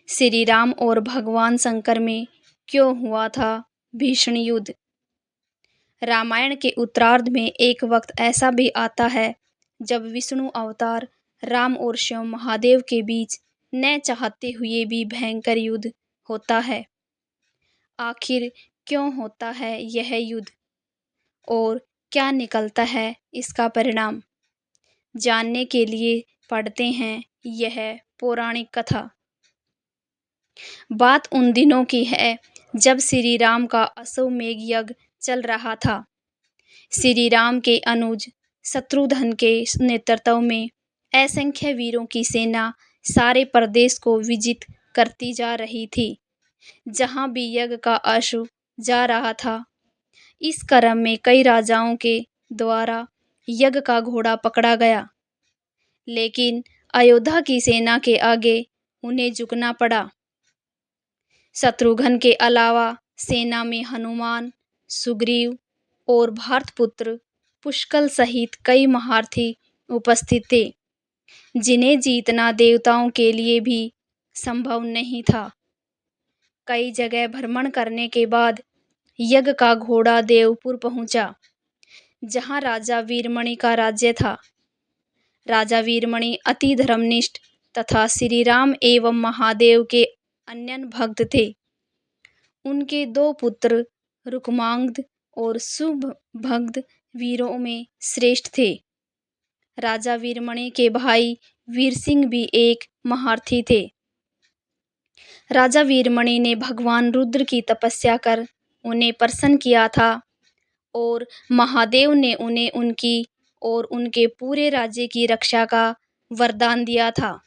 श्री राम और भगवान शंकर में क्यों हुआ था भीषण युद्ध। रामायण के उत्तरार्ध में एक वक्त ऐसा भी आता है जब विष्णु अवतार राम और शिव महादेव के बीच न चाहते हुए भी भयंकर युद्ध होता है। आखिर क्यों होता है यह युद्ध और क्या निकलता है इसका परिणाम, जानने के लिए पढ़ते हैं यह पौराणिक कथा। बात उन दिनों की है जब श्री राम का अश्वमेध यज्ञ चल रहा था। श्री राम के अनुज शत्रुघ्न के नेतृत्व में असंख्य वीरों की सेना सारे प्रदेश को विजित करती जा रही थी। जहां भी यज्ञ का अश्व जा रहा था, इस क्रम में कई राजाओं के द्वारा यज्ञ का घोड़ा पकड़ा गया, लेकिन अयोध्या की सेना के आगे उन्हें झुकना पड़ा। शत्रुघ्न के अलावा सेना में हनुमान, सुग्रीव और भरतपुत्र पुष्कल सहित कई महारथी उपस्थित थे, जिन्हें जीतना देवताओं के लिए भी संभव नहीं था। कई जगह भ्रमण करने के बाद यज्ञ का घोड़ा देवपुर पहुंचा, जहां राजा वीरमणि का राज्य था। राजा वीरमणि अति धर्मनिष्ठ तथा श्री राम एवं महादेव के अनन्य भक्त थे। उनके दो पुत्र रुक्मांगद और शुभंभद वीरों में श्रेष्ठ थे। राजा वीरमणि के भाई वीर सिंह भी एक महारथी थे। राजा वीरमणि ने भगवान रुद्र की तपस्या कर उन्हें प्रसन्न किया था और महादेव ने उन्हें उनकी और उनके पूरे राज्य की रक्षा का वरदान दिया था।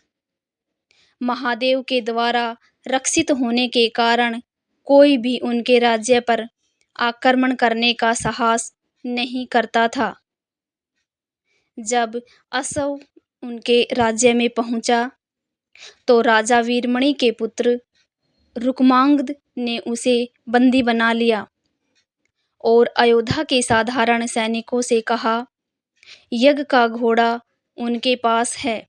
महादेव के द्वारा रक्षित होने के कारण कोई भी उनके राज्य पर आक्रमण करने का साहस नहीं करता था। जब अश्व उनके राज्य में पहुंचा तो राजा वीरमणि के पुत्र रुक्मांगद ने उसे बंदी बना लिया और अयोध्या के साधारण सैनिकों से कहा, यज्ञ का घोड़ा उनके पास है,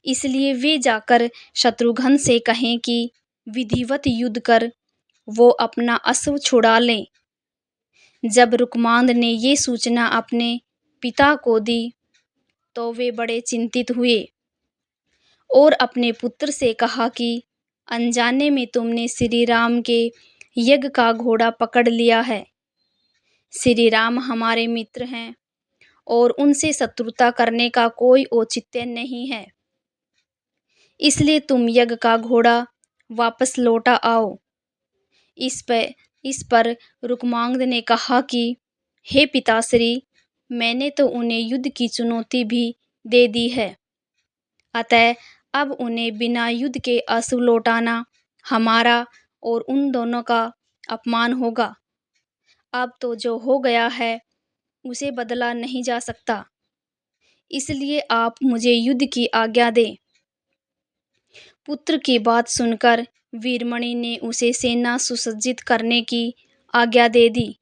इसलिए वे जाकर शत्रुघ्न से कहें कि विधिवत युद्ध कर वो अपना अश्व छुड़ा लें। जब रुक्मांगद ने ये सूचना अपने पिता को दी तो वे बड़े चिंतित हुए और अपने पुत्र से कहा कि अनजाने में तुमने श्री राम के यज्ञ का घोड़ा पकड़ लिया है। श्री राम हमारे मित्र हैं और उनसे शत्रुता करने का कोई औचित्य नहीं है, इसलिए तुम यज्ञ का घोड़ा वापस लौटा आओ। इस पर रुक्मांगद ने कहा कि हे पिताश्री, मैंने तो उन्हें युद्ध की चुनौती भी दे दी है, अतः अब उन्हें बिना युद्ध के अश्व लौटाना हमारा और उन दोनों का अपमान होगा। अब तो जो हो गया है उसे बदला नहीं जा सकता, इसलिए आप मुझे युद्ध की आज्ञा दें। पुत्र की बात सुनकर वीरमणि ने उसे सेना सुसज्जित करने की आज्ञा दे दी।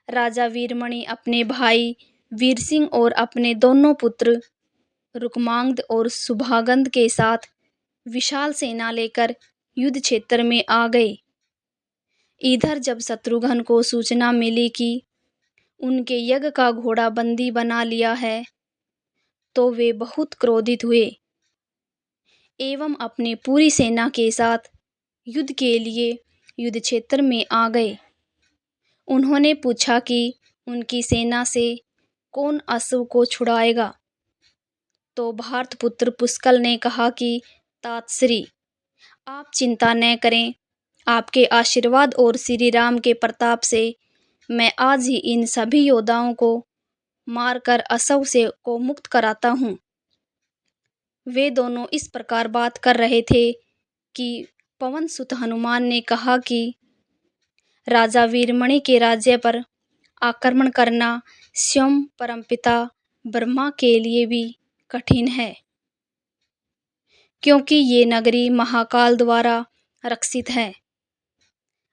राजा वीरमणि अपने भाई वीर सिंह और अपने दोनों पुत्र रुक्मांगद और शुभांगद के साथ विशाल सेना लेकर युद्ध क्षेत्र में आ गए। इधर जब शत्रुघ्न को सूचना मिली कि उनके यज्ञ का घोड़ा बंदी बना लिया है, तो वे बहुत क्रोधित हुए एवं अपनी पूरी सेना के साथ युद्ध के लिए युद्ध क्षेत्र में आ गए। उन्होंने पूछा कि उनकी सेना से कौन अश्व को छुड़ाएगा, तो भरतपुत्र पुष्कल ने कहा कि तातश्री, आप चिंता न करें, आपके आशीर्वाद और श्री राम के प्रताप से मैं आज ही इन सभी योद्धाओं को मारकर अश्व से को मुक्त कराता हूँ। वे दोनों इस प्रकार बात कर रहे थे कि पवन सुत हनुमान ने कहा कि राजा वीरमणि के राज्य पर आक्रमण करना स्वयं परमपिता ब्रह्मा के लिए भी कठिन है, क्योंकि ये नगरी महाकाल द्वारा रक्षित है।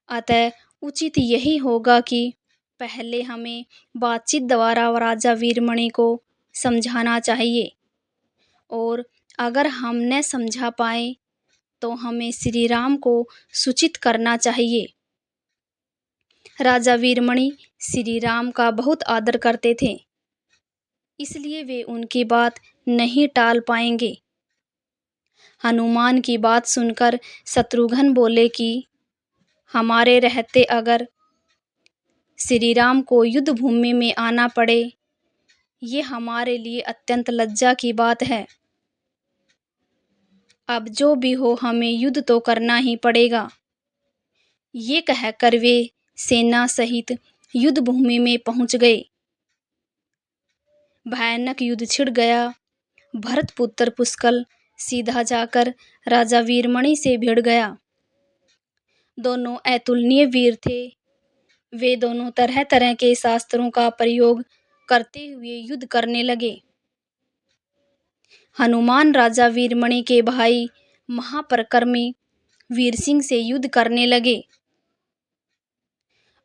अतः उचित यही होगा कि पहले हमें बातचीत द्वारा राजा वीरमणि को समझाना चाहिए, और अगर हम न समझा पाए तो हमें श्री राम को सूचित करना चाहिए। राजा वीरमणि श्री राम का बहुत आदर करते थे, इसलिए वे उनकी बात नहीं टाल पाएंगे। हनुमान की बात सुनकर शत्रुघ्न बोले कि हमारे रहते अगर श्री राम को युद्ध भूमि में आना पड़े, ये हमारे लिए अत्यंत लज्जा की बात है। अब जो भी हो हमें युद्ध तो करना ही पड़ेगा। ये कहकर वे सेना सहित युद्ध भूमि में पहुंच गए। भयानक युद्ध छिड़ गया। भरत पुत्र पुष्कल सीधा जाकर राजा वीरमणि से भिड़ गया। दोनों अतुलनीय वीर थे। वे दोनों तरह तरह के शास्त्रों का प्रयोग करते हुए युद्ध करने लगे। हनुमान राजा वीरमणि के भाई महापराक्रमी वीर सिंह से युद्ध करने लगे।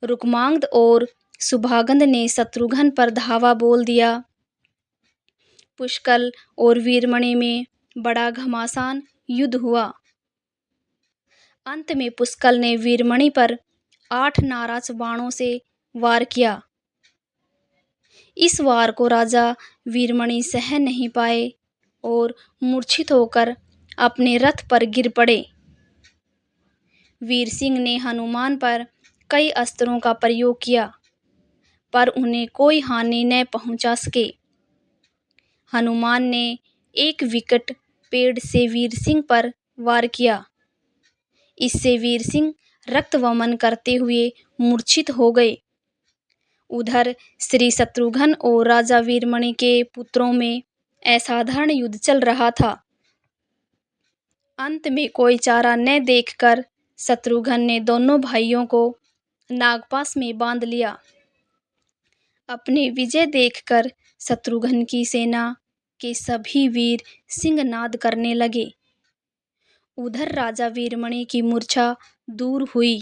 रुक्मांगद और सुभागंद ने शत्रुघ्न पर धावा बोल दिया। पुष्कल और वीरमणि में बड़ा घमासान युद्ध हुआ। अंत में पुष्कल ने वीरमणि पर 8 नाराज बाणों से वार किया। इस वार को राजा वीरमणि सह नहीं पाए और मूर्छित होकर अपने रथ पर गिर पड़े। वीर सिंह ने हनुमान पर कई अस्त्रों का प्रयोग किया, पर उन्हें कोई हानि न पहुंचा सके। हनुमान ने एक विकट पेड़ से वीर सिंह पर वार किया। इससे वीर सिंह रक्त वमन करते हुए मूर्छित हो गए। उधर श्री शत्रुघ्न और राजा वीरमणि के पुत्रों में असाधारण युद्ध चल रहा था। अंत में कोई चारा न देखकर शत्रुघ्न ने दोनों भाइयों को नागपाश में बांध लिया। अपनी विजय देखकर शत्रुघ्न की सेना के सभी वीर सिंहनाद करने लगे। उधर राजा वीरमणि की मूर्छा दूर हुई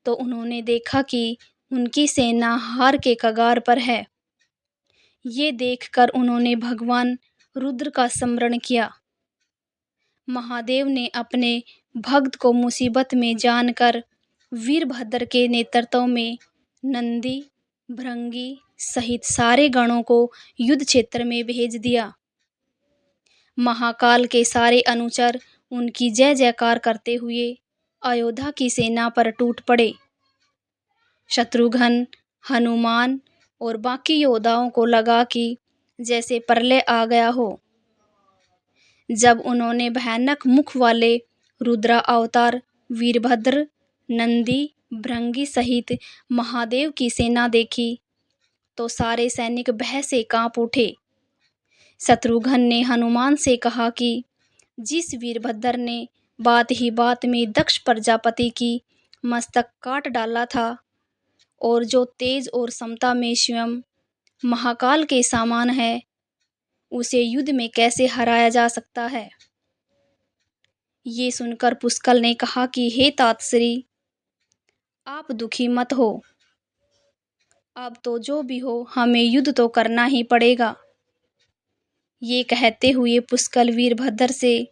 तो उन्होंने देखा कि उनकी सेना हार के कगार पर है। ये देखकर उन्होंने भगवान रुद्र का स्मरण किया। महादेव ने अपने भक्त को मुसीबत में जानकर वीरभद्र के नेतृत्व में नंदी, भृंगी सहित सारे गणों को युद्ध क्षेत्र में भेज दिया। महाकाल के सारे अनुचर उनकी जय जयकार करते हुए अयोध्या की सेना पर टूट पड़े। शत्रुघ्न, हनुमान और बाकी योद्धाओं को लगा कि जैसे प्रलय आ गया हो। जब उन्होंने भयानक मुख वाले रुद्रा अवतार वीरभद्र, नंदी, भृंगी सहित महादेव की सेना देखी तो सारे सैनिक भय से कांप उठे। शत्रुघ्न ने हनुमान से कहा कि जिस वीरभद्र ने बात ही बात में दक्ष प्रजापति की मस्तक काट डाला था और जो तेज और समता में स्वयं महाकाल के समान है, उसे युद्ध में कैसे हराया जा सकता है। ये सुनकर पुष्कल ने कहा कि हे तातश्री, आप दुखी मत हो। अब तो जो भी हो हमें युद्ध तो करना ही पड़ेगा। ये कहते हुए पुष्कल वीरभद्र से,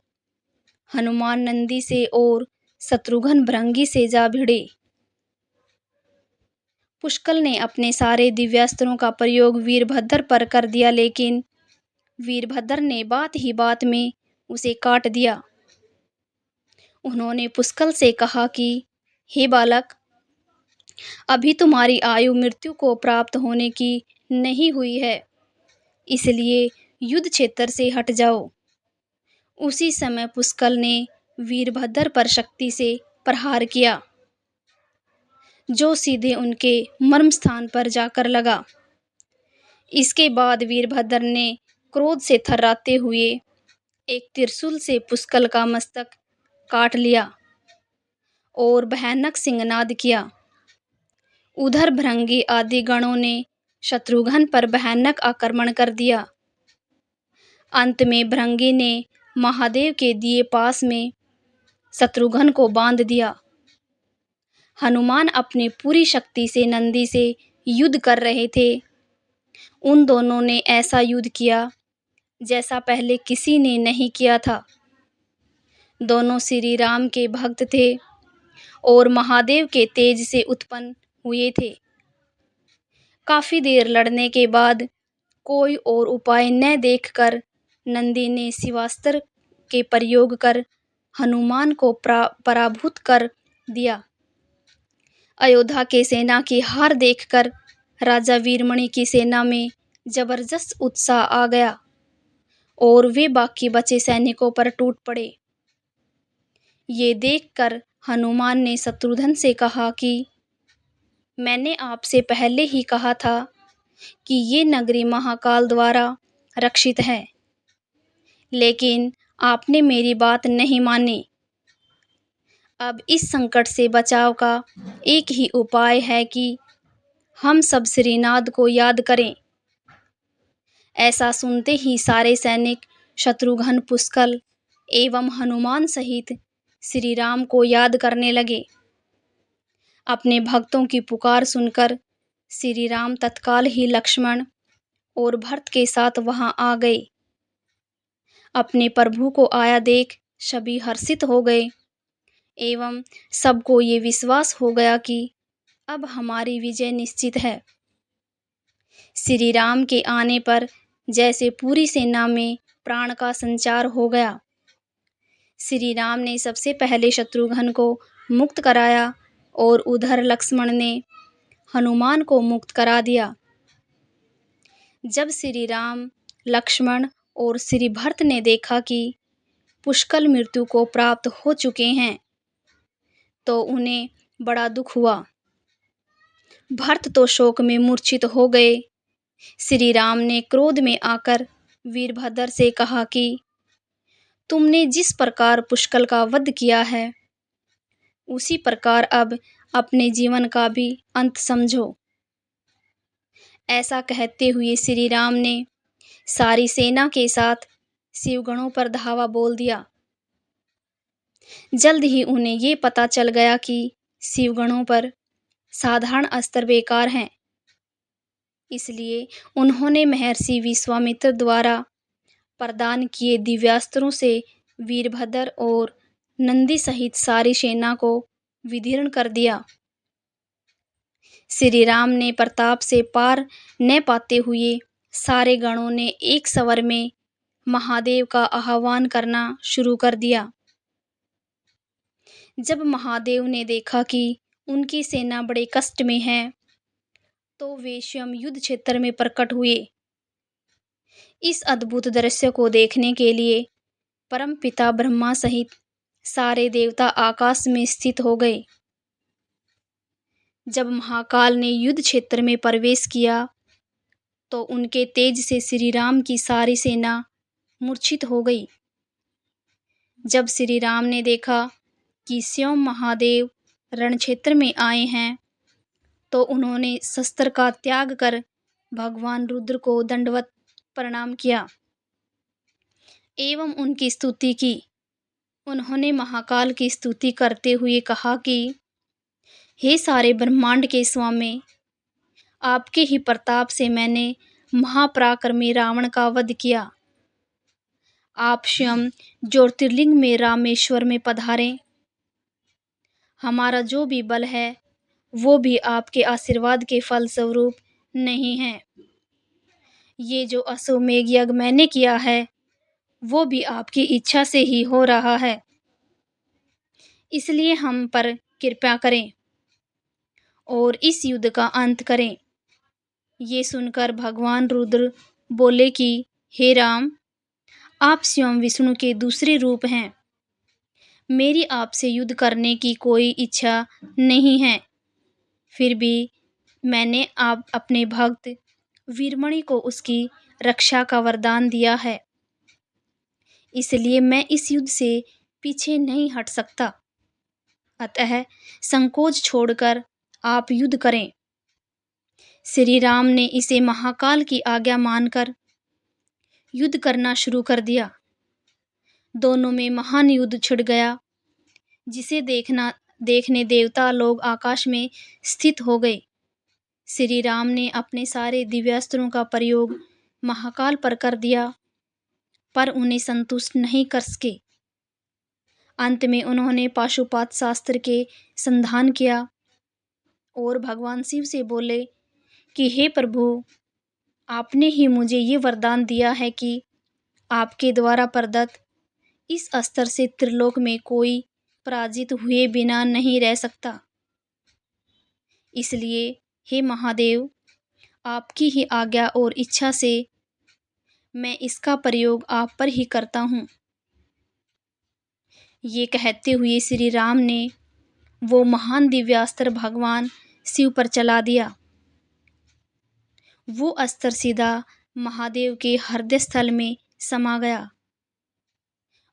हनुमान नंदी से और शत्रुघ्न भृंगी से जा भिड़े। पुष्कल ने अपने सारे दिव्यास्त्रों का प्रयोग वीरभद्र पर कर दिया, लेकिन वीरभद्र ने बात ही बात में उसे काट दिया। उन्होंने पुष्कल से कहा कि हे बालक, अभी तुम्हारी आयु मृत्यु को प्राप्त होने की नहीं हुई है, इसलिए युद्ध क्षेत्र से हट जाओ। उसी समय पुष्कल ने वीरभद्र पर शक्ति से प्रहार किया, जो सीधे उनके मर्म स्थान पर जाकर लगा। इसके बाद वीरभद्र ने क्रोध से थर्राते हुए एक त्रिशूल से पुष्कल का मस्तक काट लिया और भयानक सिंहनाद किया। उधर भृंगी आदि गणों ने शत्रुघ्न पर भयानक आक्रमण कर दिया। अंत में भृंगी ने महादेव के दिए पास में शत्रुघ्न को बांध दिया। हनुमान अपनी पूरी शक्ति से नंदी से युद्ध कर रहे थे। उन दोनों ने ऐसा युद्ध किया जैसा पहले किसी ने नहीं किया था। दोनों श्री राम के भक्त थे और महादेव के तेज से उत्पन्न हुए थे। काफी देर लड़ने के बाद कोई और उपाय न देखकर नंदी ने शिवास्त्र के प्रयोग कर हनुमान को पराभूत कर दिया। अयोध्या के सेना की हार देखकर राजा वीरमणि की सेना में जबरदस्त उत्साह आ गया और वे बाकी बचे सैनिकों पर टूट पड़े। ये देखकर हनुमान ने शत्रुघ्न से कहा कि मैंने आपसे पहले ही कहा था कि ये नगरी महाकाल द्वारा रक्षित है, लेकिन आपने मेरी बात नहीं मानी। अब इस संकट से बचाव का एक ही उपाय है कि हम सब श्रीनाथ को याद करें। ऐसा सुनते ही सारे सैनिक शत्रुघ्न, पुष्कल एवं हनुमान सहित श्री राम को याद करने लगे। अपने भक्तों की पुकार सुनकर श्री राम तत्काल ही लक्ष्मण और भरत के साथ वहां आ गए। अपने प्रभु को आया देख सभी हर्षित हो गए एवं सबको ये विश्वास हो गया कि अब हमारी विजय निश्चित है। श्री राम के आने पर जैसे पूरी सेना में प्राण का संचार हो गया। श्री राम ने सबसे पहले शत्रुघ्न को मुक्त कराया और उधर लक्ष्मण ने हनुमान को मुक्त करा दिया। जब श्री राम, लक्ष्मण और श्री भरत ने देखा कि पुष्कल मृत्यु को प्राप्त हो चुके हैं तो उन्हें बड़ा दुख हुआ। भरत तो शोक में मूर्छित हो गए। श्री राम ने क्रोध में आकर वीरभद्र से कहा कि तुमने जिस प्रकार पुष्कल का वध किया है उसी प्रकार अब अपने जीवन का भी अंत समझो। ऐसा कहते हुए श्री राम ने सारी सेना के साथ शिवगणों पर धावा बोल दिया। जल्द ही उन्हें ये पता चल गया कि शिवगणों पर साधारण अस्त्र बेकार हैं। इसलिए उन्होंने महर्षि विश्वामित्र द्वारा प्रदान किए दिव्यास्त्रों से वीरभद्र और नंदी सहित सारी सेना को विदीर्ण कर दिया। श्री राम ने प्रताप से पार न पाते हुए सारे गणों ने एक स्वर में महादेव का आह्वान करना शुरू कर दिया। जब महादेव ने देखा कि उनकी सेना बड़े कष्ट में है तो वे स्वयं युद्ध क्षेत्र में प्रकट हुए। इस अद्भुत दृश्य को देखने के लिए परमपिता ब्रह्मा सहित सारे देवता आकाश में स्थित हो गए। जब महाकाल ने युद्ध क्षेत्र में प्रवेश किया तो उनके तेज से श्री राम की सारी सेना मूर्छित हो गई। जब श्री राम ने देखा कि स्वयं महादेव रण क्षेत्र में आए हैं तो उन्होंने शस्त्र का त्याग कर भगवान रुद्र को दंडवत प्रणाम किया एवं उनकी स्तुति की। उन्होंने महाकाल की स्तुति करते हुए कहा कि हे सारे ब्रह्मांड के स्वामी, आपके ही प्रताप से मैंने महापराक्रमी रावण का वध किया। आप स्वयं ज्योतिर्लिंग में रामेश्वर में पधारे। हमारा जो भी बल है वो भी आपके आशीर्वाद के फलस्वरूप नहीं है। ये जो अश्वमेध यज्ञ मैंने किया है वो भी आपकी इच्छा से ही हो रहा है, इसलिए हम पर कृपा करें और इस युद्ध का अंत करें। ये सुनकर भगवान रुद्र बोले कि हे राम, आप स्वयं विष्णु के दूसरे रूप हैं। मेरी आपसे युद्ध करने की कोई इच्छा नहीं है। फिर भी मैंने आप अपने भक्त वीरमणि को उसकी रक्षा का वरदान दिया है, इसलिए मैं इस युद्ध से पीछे नहीं हट सकता। अतः संकोच छोड़कर आप युद्ध करें। श्री राम ने इसे महाकाल की आज्ञा मानकर युद्ध करना शुरू कर दिया। दोनों में महान युद्ध छिड़ गया, जिसे देखने देवता लोग आकाश में स्थित हो गए। श्री राम ने अपने सारे दिव्यास्त्रों का प्रयोग महाकाल पर कर दिया, पर उन्हें संतुष्ट नहीं कर सके। अंत में उन्होंने पाशुपात शास्त्र के संधान किया और भगवान शिव से बोले कि हे प्रभु, आपने ही मुझे ये वरदान दिया है कि आपके द्वारा प्रदत्त इस अस्त्र से त्रिलोक में कोई पराजित हुए बिना नहीं रह सकता। इसलिए हे महादेव, आपकी ही आज्ञा और इच्छा से मैं इसका प्रयोग आप पर ही करता हूँ। ये कहते हुए श्री राम ने वो महान दिव्यास्त्र भगवान शिव पर चला दिया। वो अस्त्र सीधा महादेव के हृदय स्थल में समा गया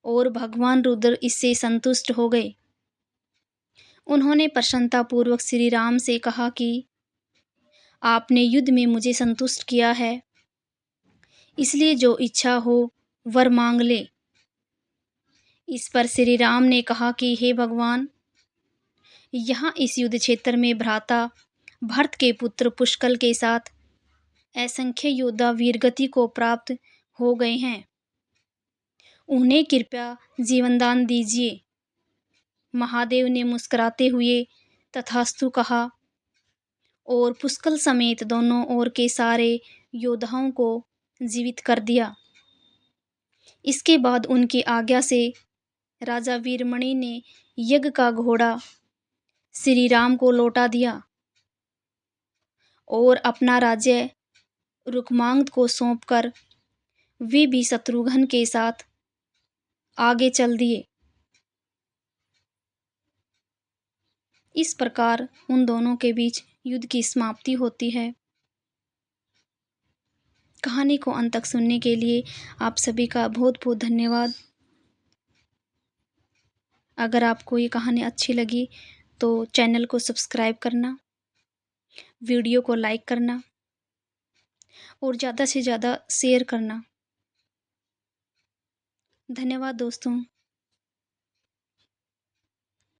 और भगवान रुद्र इससे संतुष्ट हो गए। उन्होंने प्रसन्नतापूर्वक श्री राम से कहा कि आपने युद्ध में मुझे संतुष्ट किया है, इसलिए जो इच्छा हो वर मांग ले। इस पर श्री राम ने कहा कि हे भगवान, यहाँ इस युद्ध क्षेत्र में भ्राता भरत के पुत्र पुष्कल के साथ असंख्य योद्धा वीरगति को प्राप्त हो गए हैं। उन्हें कृपया जीवनदान दीजिए। महादेव ने मुस्कुराते हुए तथास्तु कहा और पुष्कल समेत दोनों ओर के सारे योद्धाओं को जीवित कर दिया। इसके बाद उनकी आज्ञा से राजा वीरमणि ने यज्ञ का घोड़ा श्री राम को लौटा दिया और अपना राज्य रुक्मांगद को सौंपकर वे भी शत्रुघ्न के साथ आगे चल दिए। इस प्रकार उन दोनों के बीच युद्ध की समाप्ति होती है। कहानी को अंत तक सुनने के लिए आप सभी का बहुत बहुत धन्यवाद। अगर आपको ये कहानी अच्छी लगी तो चैनल को सब्सक्राइब करना, वीडियो को लाइक करना और ज़्यादा से ज़्यादा शेयर करना। धन्यवाद दोस्तों।